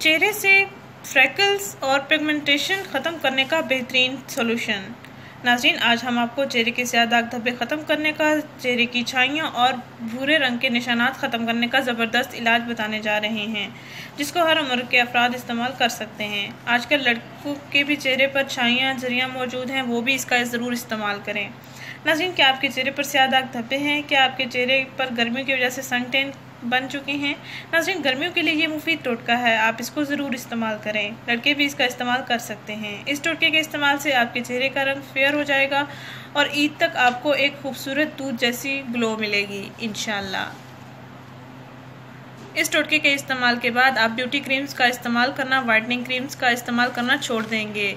चेहरे से फ्रैकल्स और पिगमेंटेशन ख़त्म करने का बेहतरीन सोल्यूशन। नाज़रीन, आज हम आपको चेहरे के स्याह दाग धब्बे ख़त्म करने का, चेहरे की छाइयाँ और भूरे रंग के निशानात ख़त्म करने का ज़बरदस्त इलाज बताने जा रहे हैं, जिसको हर उम्र के अफराद इस्तेमाल कर सकते हैं। आजकल लड़कों के भी चेहरे पर छाइयाँ झुर्रियाँ मौजूद हैं, वो भी इसका ज़रूर इस्तेमाल करें। नाज़रीन, क्या आपके चेहरे पर स्याह दाग धब्बे हैं? क्या आपके चेहरे पर गर्मियों की वजह से सन टैन बन चुके हैं? नाज़रीन, गर्मियों के लिए ये मुफीद टोटका है, आप इसको ज़रूर इस्तेमाल करें। लड़के भी इसका इस्तेमाल कर सकते हैं। इस टोटके के इस्तेमाल से आपके चेहरे का रंग फेयर हो जाएगा और ईद तक आपको एक खूबसूरत दूध जैसी ग्लो मिलेगी इंशाल्लाह। इस टोटके के इस्तेमाल के बाद आप ब्यूटी क्रीम्स का इस्तेमाल करना, वाइटनिंग क्रीम्स का इस्तेमाल करना छोड़ देंगे।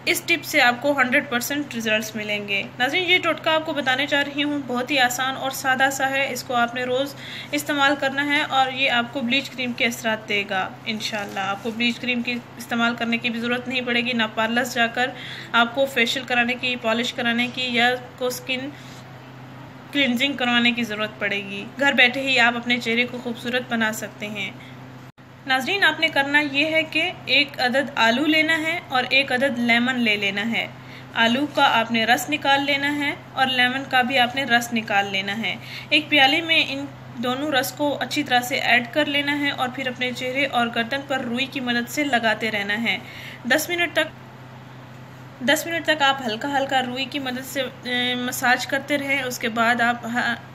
इस टिप से आपको 100% रिजल्ट्स मिलेंगे। नाज़रीन, ये टोटका आपको बताने जा रही हूँ, बहुत ही आसान और सादा सा है। इसको आपने रोज़ इस्तेमाल करना है और ये आपको ब्लीच क्रीम के असरात देगा इंशाल्लाह। आपको ब्लीच क्रीम की इस्तेमाल करने की भी ज़रूरत नहीं पड़ेगी, ना पार्लर्स जाकर आपको फेशियल कराने की, पॉलिश कराने की या को स्किन क्लिनजिंग करवाने की ज़रूरत पड़ेगी। घर बैठे ही आप अपने चेहरे को खूबसूरत बना सकते हैं। नाज़रीन, आपने करना ये है कि 1 अदद आलू लेना है और 1 अदद लेमन ले लेना है। आलू का आपने रस निकाल लेना है और लेमन का भी आपने रस निकाल लेना है। एक प्याले में इन दोनों रस को अच्छी तरह से ऐड कर लेना है और फिर अपने चेहरे और गर्दन पर रुई की मदद से लगाते रहना है। 10 मिनट तक आप हल्का हल्का रुई की मदद से मसाज करते रहें। उसके बाद आप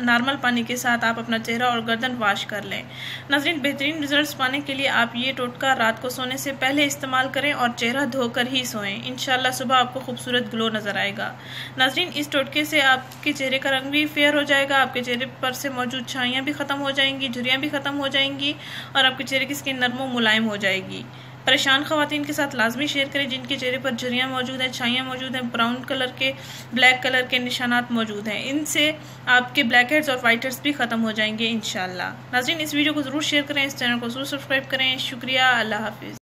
नॉर्मल पानी के साथ आप अपना चेहरा और गर्दन वॉश कर लें। नाज़रीन, बेहतरीन रिजल्ट्स पाने के लिए आप ये टोटका रात को सोने से पहले इस्तेमाल करें और चेहरा धोकर ही सोएं। इंशाल्लाह सुबह आपको खूबसूरत ग्लो नज़र आएगा। नाज़रीन, इस टोटके से आपके चेहरे का रंग भी फेयर हो जाएगा, आपके चेहरे पर से मौजूद छाइयाँ भी ख़त्म हो जाएंगी, झुर्रियाँ भी ख़त्म हो जाएंगी और आपके चेहरे की स्किन नरम मुलायम हो जाएगी। परेशान ख़वातीन के साथ लाजमी शेयर करें जिनके चेहरे पर झुर्रियाँ मौजूद हैं, छाइयाँ मौजूद हैं, ब्राउन कलर के, ब्लैक कलर के निशानात मौजूद हैं। इनसे आपके ब्लैक हेड्स और वाइट हेड्स भी ख़त्म हो जाएंगे इंशाल्लाह। नाज़रीन, इस वीडियो को ज़रूर शेयर करें, इस चैनल को ज़रूर सब्सक्राइब करें। शुक्रिया, अल्लाह हाफिज़।